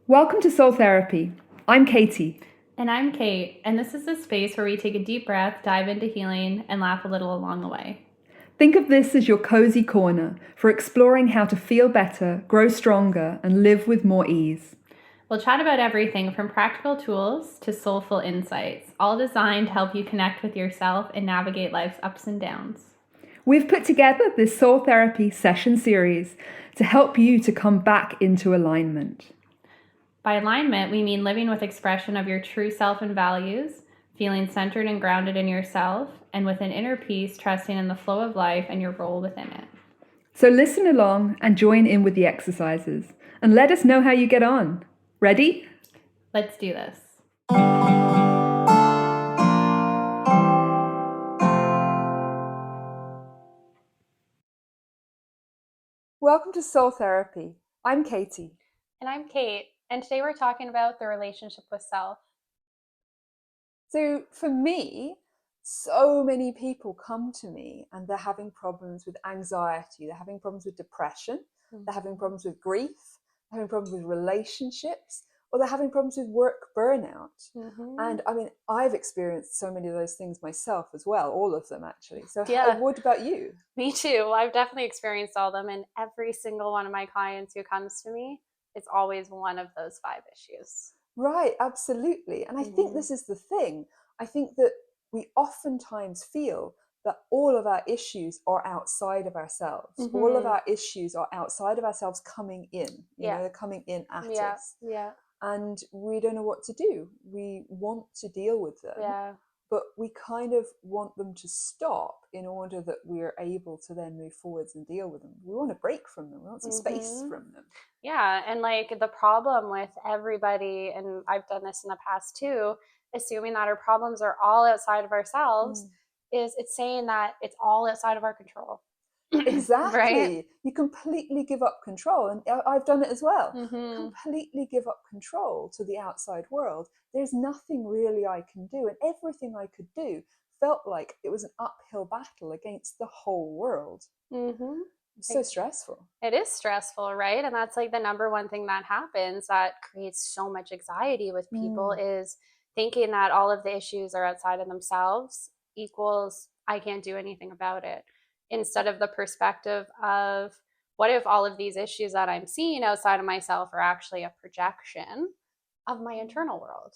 Welcome to Soul Therapy. I'm Katie. And I'm Kate, and this is the space where we take a deep breath, dive into healing, and laugh a little along the way. Think of this as your cozy corner for exploring how to feel better, grow stronger, and live with more ease. We'll chat about everything from practical tools to soulful insights, all designed to help you connect with yourself and navigate life's ups and downs. We've put together this Soul Therapy session series to help you to come back into alignment. By alignment, we mean living with expression of your true self and values, feeling centered and grounded in yourself, and with an inner peace, trusting in the flow of life and your role within it. So listen along and join in with the exercises, and let us know how you get on. Ready? Let's do this. Welcome to Soul Therapy. I'm Katie. And I'm Kate, and today we're talking about the relationship with self. So for me, so many people come to me and they're having problems with anxiety, they're having problems with depression, they're having problems with grief, they're having problems with relationships, or they're having problems with work burnout. And I mean, I've experienced so many of those things myself as well, all of them actually. So what about you? Me too. I've definitely experienced all of them, and every single one of my clients who comes to me, it's always one of those 5 issues. Right, absolutely. And I think this is the thing. I think that we oftentimes feel that all of our issues are outside of ourselves. All of our issues are outside of ourselves coming in. You know, they're coming in at us. Yeah. And we don't know what to do. We want to deal with them, but we kind of want them to stop in order that we're able to then move forwards and deal with them. We want a break from them. We want some space from them. Yeah, and like the problem with everybody, and I've done this in the past too, assuming that our problems are all outside of ourselves, is it's saying that it's all outside of our control. Exactly. Right? You completely give up control. And I've done it as well. Completely give up control to the outside world. There's nothing really I can do. And everything I could do felt like it was an uphill battle against the whole world. It's so stressful. It is stressful, right? And that's like the number one thing that happens that creates so much anxiety with people is thinking that all of the issues are outside of themselves equals I can't do anything about it. Instead of the perspective of what if all of these issues that I'm seeing outside of myself are actually a projection of my internal world.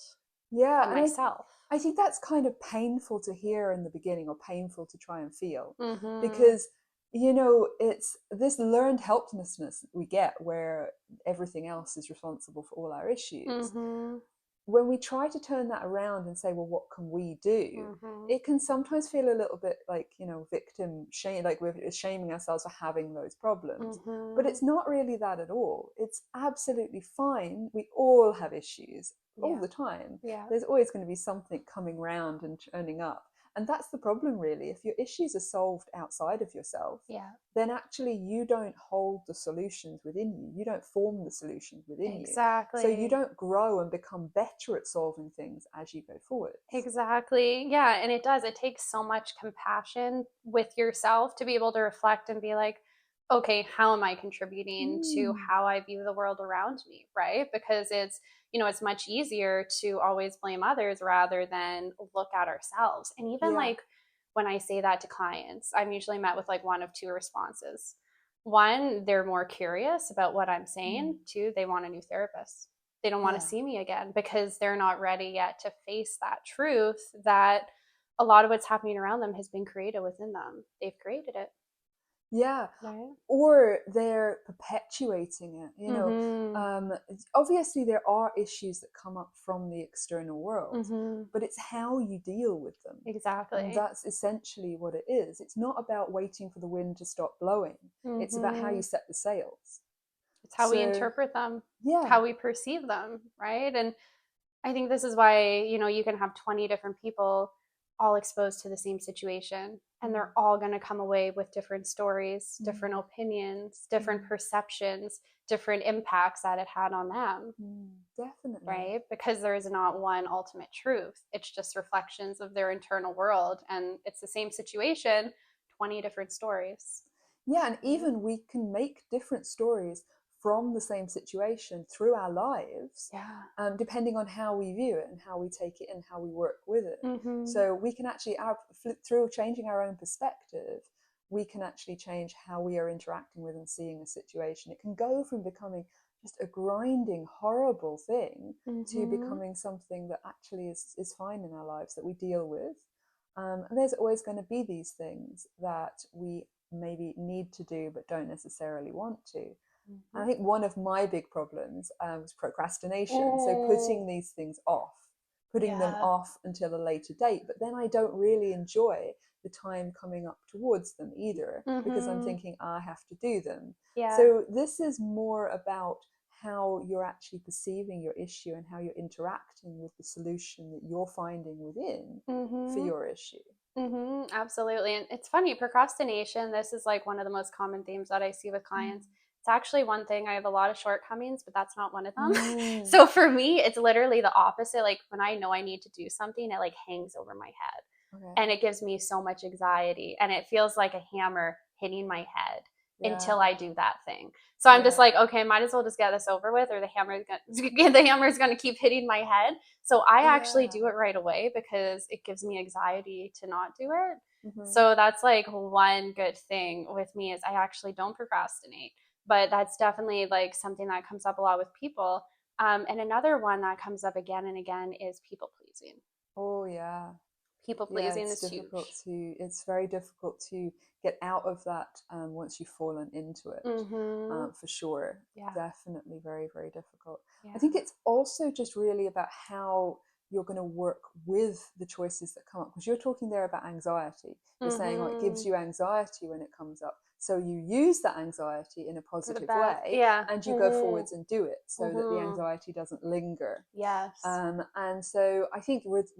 Yeah, and myself. I think that's kind of painful to hear in the beginning, or painful to try and feel, because you know, it's this learned helplessness we get where everything else is responsible for all our issues. When we try to turn that around and say, well, what can we do? It can sometimes feel a little bit like, you know, victim shame, like we're shaming ourselves for having those problems. But it's not really that at all. It's absolutely fine. We all have issues all the time. There's always going to be something coming round and turning up. And that's the problem, really. If your issues are solved outside of yourself, then actually you don't hold the solutions within you. You don't form the solutions within you. Exactly. So you don't grow and become better at solving things as you go forward. Exactly. Yeah. And it does. It takes so much compassion with yourself to be able to reflect and be like, okay, how am I contributing to how I view the world around me? Right. Because it's, you know, it's much easier to always blame others rather than look at ourselves. And even like when I say that to clients, I'm usually met with like one of 2 responses. One, they're more curious about what I'm saying. 2, they want a new therapist. They don't want to see me again because they're not ready yet to face that truth that a lot of what's happening around them has been created within them. They've created it. Yeah. Right. Or they're perpetuating it. You know, obviously there are issues that come up from the external world, but it's how you deal with them. Exactly. And that's essentially what it is. It's not about waiting for the wind to stop blowing. It's about how you set the sails. It's how we interpret them, Yeah. how we perceive them, right? And I think this is why, you know, you can have 20 different people all exposed to the same situation, and they're all going to come away with different stories, different opinions, different perceptions, different impacts that it had on them. Definitely. Right? Because there is not one ultimate truth. It's just reflections of their internal world, and it's the same situation, 20 different stories. Yeah, and even we can make different stories from the same situation through our lives, depending on how we view it and how we take it and how we work with it. So we can actually, through changing our own perspective, we can actually change how we are interacting with and seeing a situation. It can go from becoming just a grinding, horrible thing to becoming something that actually is fine in our lives, that we deal with. And there's always going to be these things that we maybe need to do but don't necessarily want to. I think one of my big problems was procrastination. So putting these things off, putting them off until a later date. But then I don't really enjoy the time coming up towards them either, because I'm thinking, I have to do them. So this is more about how you're actually perceiving your issue and how you're interacting with the solution that you're finding within for your issue. Absolutely. And it's funny, procrastination, this is like one of the most common themes that I see with clients. It's actually one thing. I have a lot of shortcomings, but that's not one of them. So for me, it's literally the opposite. Like when I know I need to do something, it like hangs over my head and it gives me so much anxiety, and it feels like a hammer hitting my head until I do that thing. So I'm just like, okay, might as well just get this over with, or the hammer is going to keep hitting my head. So I actually do it right away because it gives me anxiety to not do it. So that's like one good thing with me, is I actually don't procrastinate. But that's definitely like something that comes up a lot with people. And another one that comes up again and again is people pleasing. Oh yeah. People pleasing is difficult huge. It's very difficult to get out of that once you've fallen into it, for sure. Definitely very, very difficult. I think it's also just really about how you're going to work with the choices that come up, because you're talking there about anxiety. You're saying, it gives you anxiety when it comes up. So you use that anxiety in a positive way, and you go forwards and do it so that the anxiety doesn't linger. And so I think with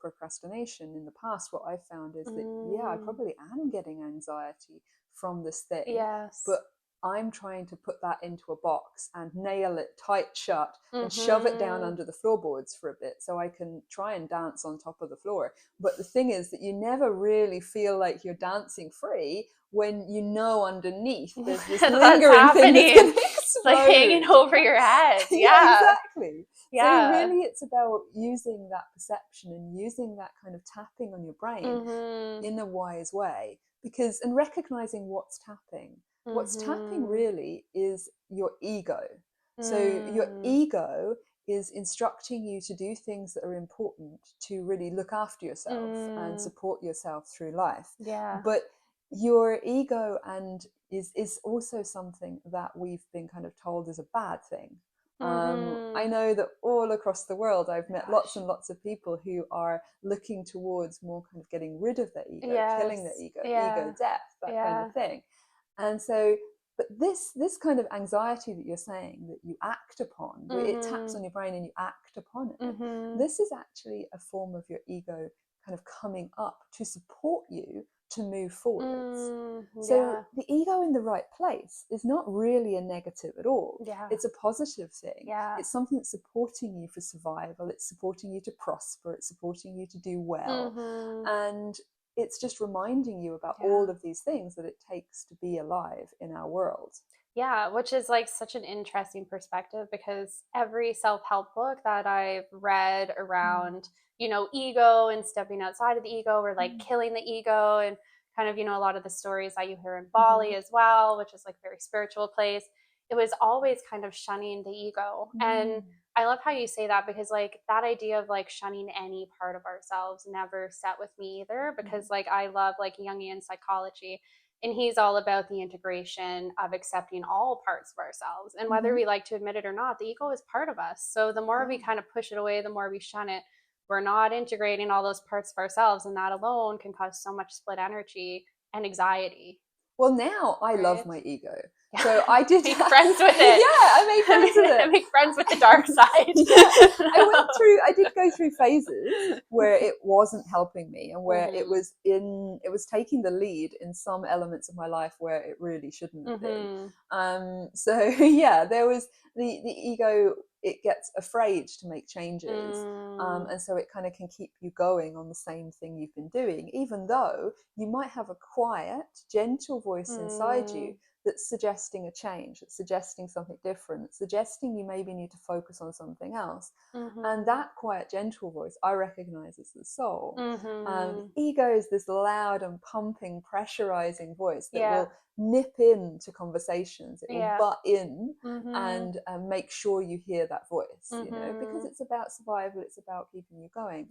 procrastination in the past, what I've found is that, I probably am getting anxiety from this thing, but I'm trying to put that into a box and nail it tight shut and shove it down under the floorboards for a bit so I can try and dance on top of the floor. But the thing is that you never really feel like you're dancing free when you know underneath there's this lingering thing that's going to explode. Like hanging over your head. Exactly. So really it's about using that perception and using that kind of tapping on your brain in a wise way, and recognizing what's tapping. What's tapping really is your ego. So your ego is instructing you to do things that are important to really look after yourself and support yourself through life. But your ego is also something that we've been kind of told is a bad thing. I know that all across the world I've met lots and lots of people who are looking towards more kind of getting rid of their ego, killing their ego, ego death, that kind of thing. And so, but this kind of anxiety that you're saying that you act upon, it taps on your brain and you act upon it. This is actually a form of your ego kind of coming up to support you to move forwards. So the ego in the right place is not really a negative at all. It's a positive thing. It's something that's supporting you for survival. It's supporting you to prosper. It's supporting you to do well. And it's just reminding you about all of these things that it takes to be alive in our world. Which is like such an interesting perspective, because every self-help book that I've read around, ego and stepping outside of the ego, or like killing the ego, and kind of, a lot of the stories that you hear in Bali as well, which is like a very spiritual place, it was always kind of shunning the ego. And I love how you say that, because like that idea of like shunning any part of ourselves never sat with me either, because like I love like Jungian psychology, and he's all about the integration of accepting all parts of ourselves. And whether we like to admit it or not, the ego is part of us. So the more we kind of push it away, the more we shun it, we're not integrating all those parts of ourselves. And that alone can cause so much split energy and anxiety. Well, now I love my ego. So I did make friends with it. I made friends with it. Make friends with the dark side. I did go through phases where it wasn't helping me, and where it was taking the lead in some elements of my life where it really shouldn't have been. So there was the ego. It gets afraid to make changes, and so it kind of can keep you going on the same thing you've been doing, even though you might have a quiet, gentle voice inside you that's suggesting a change, that's suggesting something different, that's suggesting you maybe need to focus on something else. And that quiet, gentle voice I recognize as the soul. Ego is this loud and pumping, pressurizing voice that will nip into conversations. It will butt in and make sure you hear that voice, you know, because it's about survival, it's about keeping you going.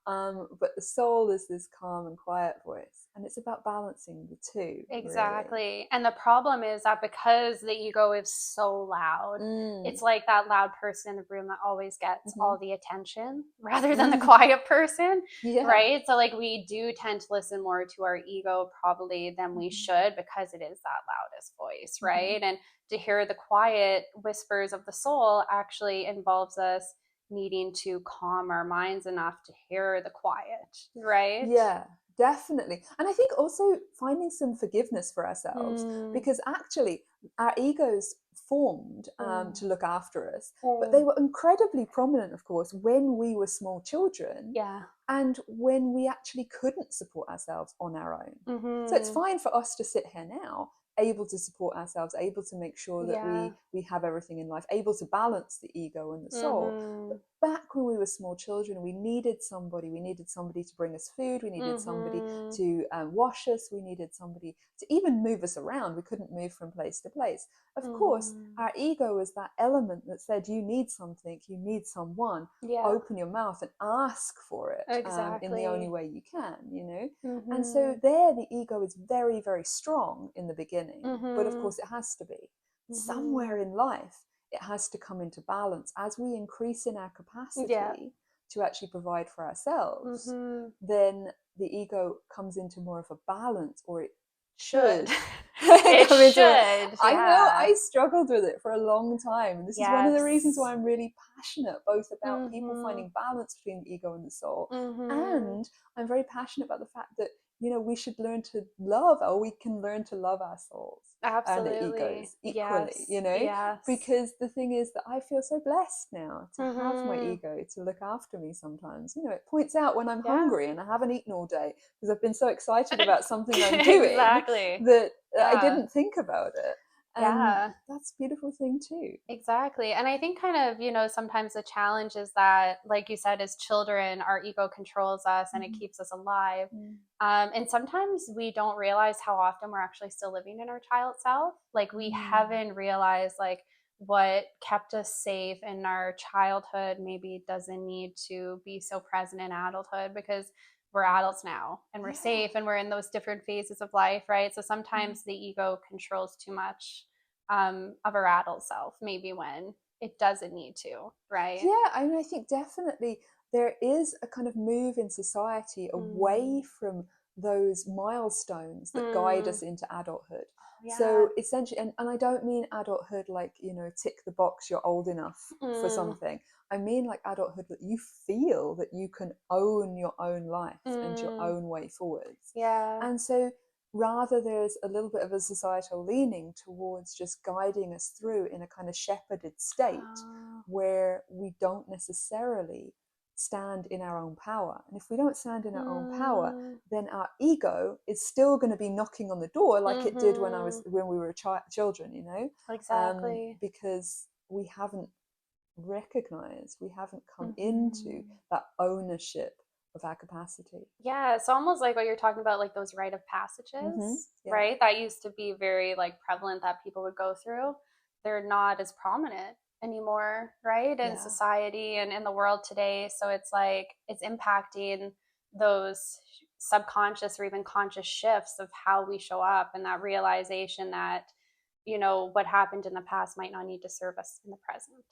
But the soul is this calm and quiet voice, and it's about balancing the two. Exactly. Really. And the problem is that because the ego is so loud, it's like that loud person in the room that always gets all the attention rather than the quiet person, right? So like we do tend to listen more to our ego probably than we should, because it is that loudest voice, right? And to hear the quiet whispers of the soul actually involves us needing to calm our minds enough to hear the quiet, right? Yeah, definitely. And I think also finding some forgiveness for ourselves, because actually our egos formed to look after us, but they were incredibly prominent, of course, when we were small children. And when we actually couldn't support ourselves on our own. So it's fine for us to sit here now, able to support ourselves, able to make sure that we have everything in life, able to balance the ego and the soul. But back when we were small children, we needed somebody to bring us food, we needed somebody to wash us, we needed somebody to even move us around. We couldn't move from place to place. Of course, our ego is that element that said, you need something, you need someone, open your mouth and ask for it in the only way you can, you know. And so there the ego is very, very strong in the beginning, but of course it has to be. Somewhere in life it has to come into balance as we increase in our capacity to actually provide for ourselves. Then the ego comes into more of a balance, or it should. It should. I know I struggled with it for a long time, and this is one of the reasons why I'm really passionate both about people finding balance between the ego and the soul, and I'm very passionate about the fact that, you know, we should learn to love, or we can learn to love our souls and the egos equally, you know, because the thing is that I feel so blessed now to have my ego to look after me sometimes. You know, it points out when I'm hungry and I haven't eaten all day because I've been so excited about something I'm doing that I didn't think about it. And that's a beautiful thing too. Exactly. And I think kind of, you know, sometimes the challenge is that, like you said, as children, our ego controls us and it keeps us alive. And sometimes we don't realize how often we're actually still living in our child self. Like we haven't realized like what kept us safe in our childhood maybe doesn't need to be so present in adulthood, because we're adults now and we're safe and we're in those different phases of life, right? So sometimes the ego controls too much of our adult self, maybe when it doesn't need to, right? Yeah, I mean, I think definitely there is a kind of move in society away from those milestones that guide us into adulthood. So essentially, and I don't mean adulthood like, you know, tick the box, you're old enough for something. I mean like adulthood that you feel that you can own your own life and your own way forwards. And so rather there's a little bit of a societal leaning towards just guiding us through in a kind of shepherded state where we don't necessarily stand in our own power. And if we don't stand in our own power, then our ego is still going to be knocking on the door like it did when we were children, you know. Because we haven't recognized, we haven't come into that ownership of our capacity. Yeah, it's almost like what you're talking about, like those rite of passages, right? That used to be very like prevalent that people would go through. They're not as prominent anymore, right? In society and in the world today. So it's like it's impacting those subconscious or even conscious shifts of how we show up, and that realization that, you know, what happened in the past might not need to serve us in the present.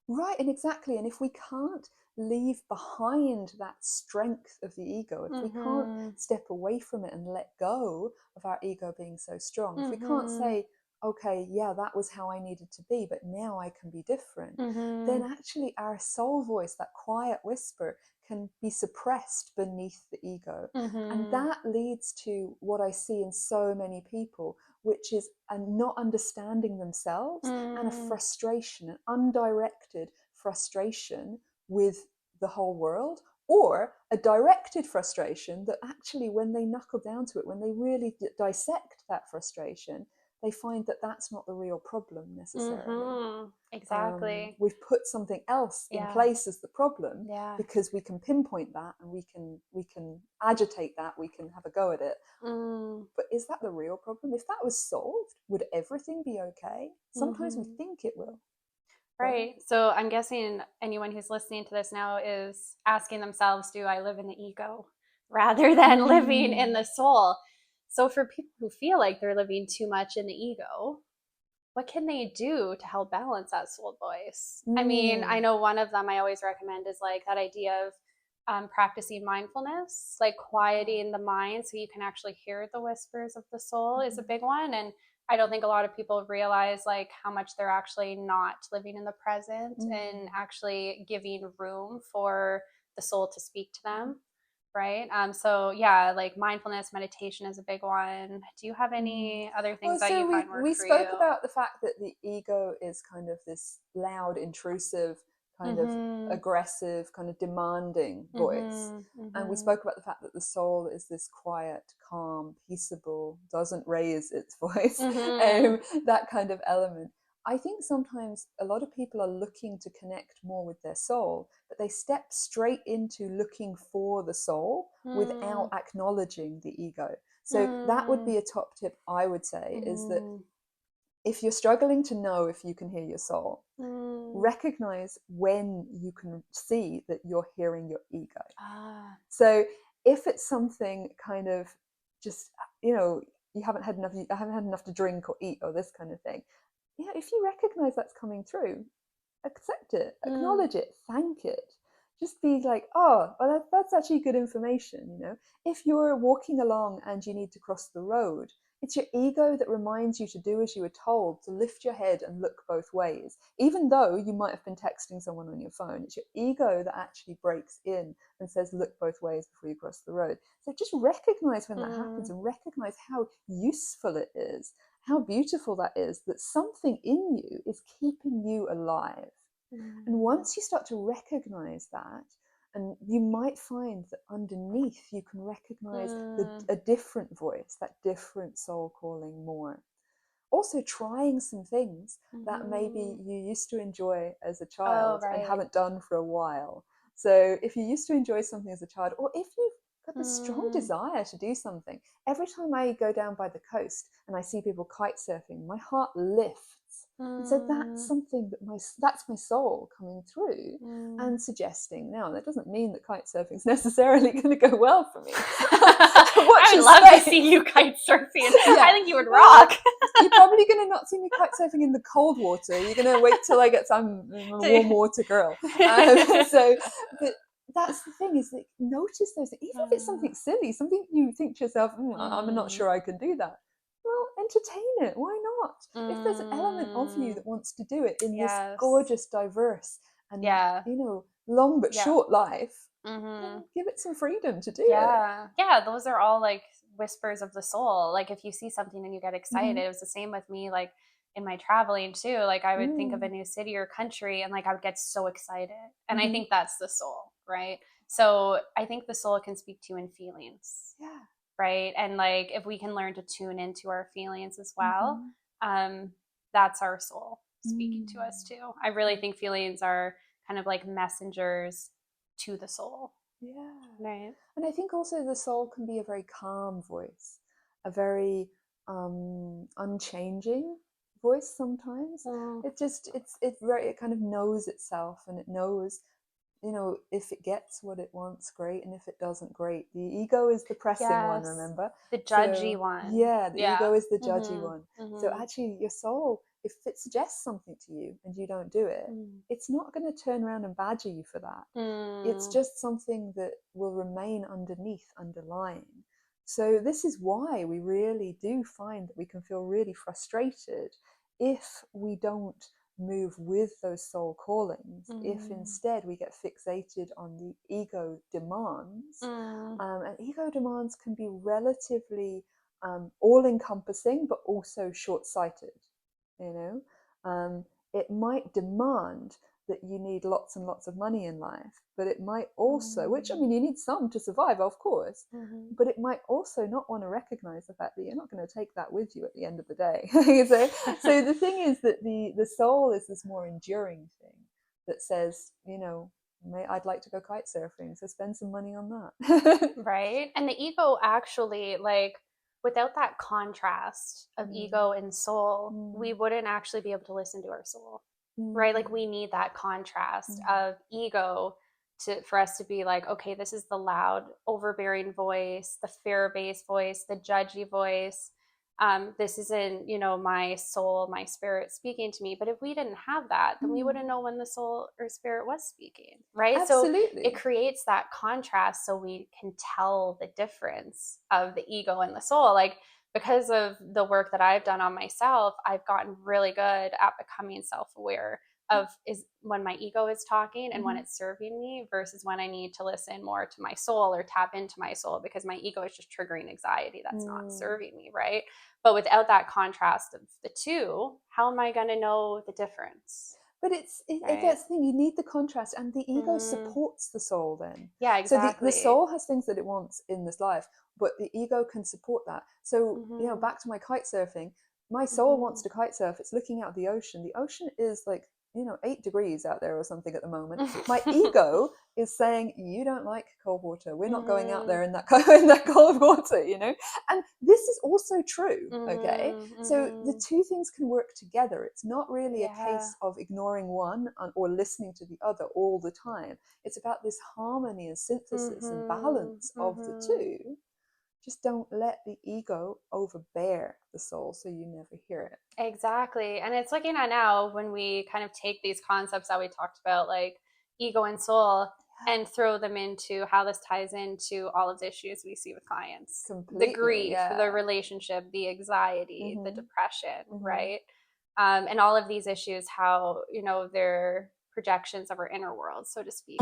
Right, and exactly. And if we can't leave behind that strength of the ego, if we can't step away from it and let go of our ego being so strong, if we can't say, okay, yeah, that was how I needed to be, but now I can be different, then actually our soul voice, that quiet whisper, can be suppressed beneath the ego. And that leads to what I see in so many people, which is a not understanding themselves and a frustration, an undirected frustration with the whole world, or a directed frustration that actually, when they knuckle down to it, when they really dissect that frustration, they find that that's not the real problem necessarily. Exactly. We've put something else in place as the problem because we can pinpoint that, and we can agitate that, we can have a go at it. But is that the real problem? If that was solved, would everything be okay? Sometimes we think it will. Right. So I'm guessing anyone who's listening to this now is asking themselves, do I live in the ego rather than living in the soul? So for people who feel like they're living too much in the ego, what can they do to help balance that soul voice? I mean, I know one of them I always recommend is like that idea of practicing mindfulness, like quieting the mind so you can actually hear the whispers of the soul is a big one. And I don't think a lot of people realize like how much they're actually not living in the present and actually giving room for the soul to speak to them. Right. So yeah, like mindfulness, meditation is a big one. Do you have any other things that you find work we for spoke you? about the fact that the ego is kind of this loud, intrusive, kind of aggressive, kind of demanding voice. And we spoke about the fact that the soul is this quiet, calm, peaceable, doesn't raise its voice, that kind of element. I think sometimes a lot of people are looking to connect more with their soul, but they step straight into looking for the soul without acknowledging the ego. So that would be a top tip, I would say, is that if you're struggling to know if you can hear your soul, recognize when you can see that you're hearing your ego. So if it's something kind of just, you haven't had enough to drink or eat or this kind of thing, if you recognize that's coming through, accept it, acknowledge it, thank it. Just be like, oh, well, that's actually good information. If you're walking along and you need to cross the road, it's your ego that reminds you to do as you were told, to lift your head and look both ways. Even though you might have been texting someone on your phone, it's your ego that actually breaks in and says, look both ways before you cross the road. So just recognize when that happens, and recognize how useful it is, how beautiful that is, that something in you is keeping you alive. And once you start to recognize that, and you might find that underneath you can recognize a different voice, that different soul calling more. Also trying some things that maybe you used to enjoy as a child and haven't done for a while. So if you used to enjoy something as a child, or if you've got this strong desire to do something, every time I go down by the coast and I see people kite surfing, my heart lifts. And so that's something that that's my soul coming through and suggesting. Now, that doesn't mean that kite surfing is necessarily going to go well for me. I would love to see you kite surfing. I think you would rock. You're probably going to not see me kite surfing in the cold water. You're going to wait till I get some warm water girl. But that's the thing, is that notice those, even if it's something silly, something you think to yourself, I'm not sure I can do that. Well, entertain it. Why not? If there's an element of you that wants to do it in this gorgeous, diverse, and long but short life, then give it some freedom to do it. Yeah, those are all like whispers of the soul. Like if you see something and you get excited, it was the same with me. Like in my traveling too, like I would think of a new city or country and like I would get so excited. And I think that's the soul, right? So I think the soul can speak to you in feelings. Yeah. Right. And like if we can learn to tune into our feelings as well, that's our soul speaking to us too. I really think feelings are kind of like messengers to the soul. Yeah. Right. And I think also the soul can be a very calm voice, a very unchanging voice sometimes. It kind of knows itself, and it knows, if it gets what it wants, great, and if it doesn't, great. The ego is the pressing one, remember? The judgy one. Yeah, the ego is the judgy one. So actually your soul, if it suggests something to you and you don't do it, it's not going to turn around and badger you for that. It's just something that will remain underlying. So this is why we really do find that we can feel really frustrated if we don't move with those soul callings, if instead we get fixated on the ego demands. And ego demands can be relatively all-encompassing, but also short-sighted. It might demand that you need lots and lots of money in life, but it might also, which I mean, you need some to survive, of course, but it might also not want to recognize the fact that you're not going to take that with you at the end of the day. So the thing is that the soul is this more enduring thing that says, you know, I'd like to go kite surfing, so spend some money on that. Right. And the ego actually, like, without that contrast of ego and soul, we wouldn't actually be able to listen to our soul. Right? Like, we need that contrast of ego for us to be like, okay, this is the loud, overbearing voice, the fear-based voice, the judgy voice. This isn't, you know, my soul, my spirit speaking to me. But if we didn't have that, then we wouldn't know when the soul or spirit was speaking, right? Absolutely. So it creates that contrast so we can tell the difference of the ego and the soul. Like, because of the work that I've done on myself, I've gotten really good at becoming self-aware of is when my ego is talking and when it's serving me versus when I need to listen more to my soul or tap into my soul, because my ego is just triggering anxiety that's not serving me, right? But without that contrast of the two, how am I going to know the difference? But that's the thing, you need the contrast, and the ego supports the soul then. Yeah, exactly. So the soul has things that it wants in this life, but the ego can support that. So, you know, back to my kite surfing, my soul wants to kite surf. It's looking out the ocean. The ocean is like, you know, 8 degrees out there or something at the moment. My ego is saying, you don't like cold water. We're not going out there in that cold water, you know? And this is also true, okay? So the two things can work together. It's not really a case of ignoring one or listening to the other all the time. It's about this harmony and synthesis and balance of the two. Just don't let the ego overbear the soul so you never hear it. Exactly. And it's looking at now when we kind of take these concepts that we talked about, like ego and soul, and throw them into how this ties into all of the issues we see with clients. Completely, the grief, the relationship, the anxiety, the depression, right? And all of these issues, how, you know, they're projections of our inner world, so to speak.